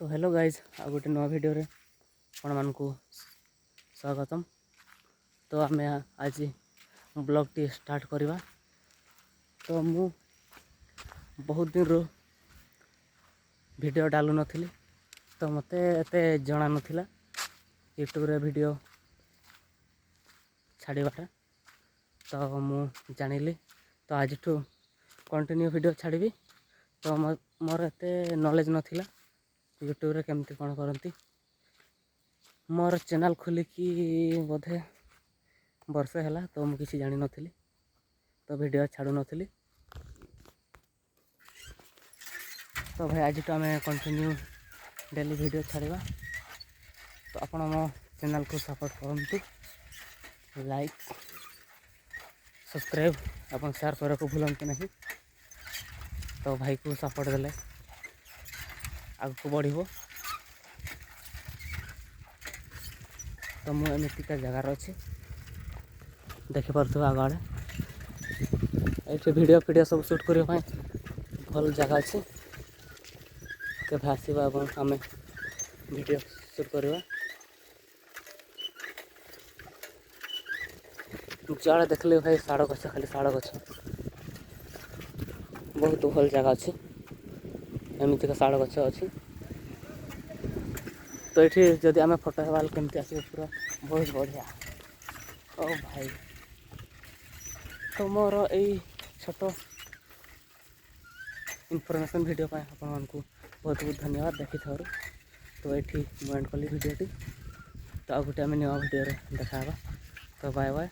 तो hello guys आ गोटे नुआ भिडियो आपको स्वागतम। तो आम आज ब्लॉग टी स्टार्ट करवा। तो मु बहुत दिन रो वीडियो डालू नथिली, तो मते एते जना नथिला यूट्यूब रे वीडियो छाड़ीबाटा। तो मु जानिली, तो आज कंटिन्यू वीडियो छाड़ी। तो मोर एते नॉलेज नथिला यूट्यूब रे केमती कौन करती। मोर चैनल खोलिकी बोधे वर्षे है, तो मुझे किसी जानी नथिली, तो वीडियो छाड़ू नथिली। तो भाई आज तो आम कंटिन्यू डेली वीडियो छाड़वा। तो आपण मो चैनल को सपोर्ट करंतु, लाइक सब्सक्राइब अपन शेयर करने को भूलते नहीं। तो भाई को सपोर्ट देले आगू बढ़ो। तो मुझे एमतीका जगार अच्छी देखिपे आग आड़े ये वीडियो फीडियो सब शूट करने भल जगह अच्छी। केवे आसवा आम वीडियो शूट करवा। जड़े देखले भाई शाड़ गछ, खाली शाड़ गछ, बहुत भल जगह अच्छी। एमतीका शाड़ गछ अच्छी। तो ये जदि आम फोटो हेबाल केमती आस पूरा बहुत बढ़िया। ओ भाई तो मोर यही छोट इनफॉरमेशन वीडियो पर आपण को बहुत बहुत धन्यवाद देखी थोड़ी। तो ये मुझे एंड कली वीडियो। तो आ गोटे आम नुआ वीडियो देखा। तो बाय बाय।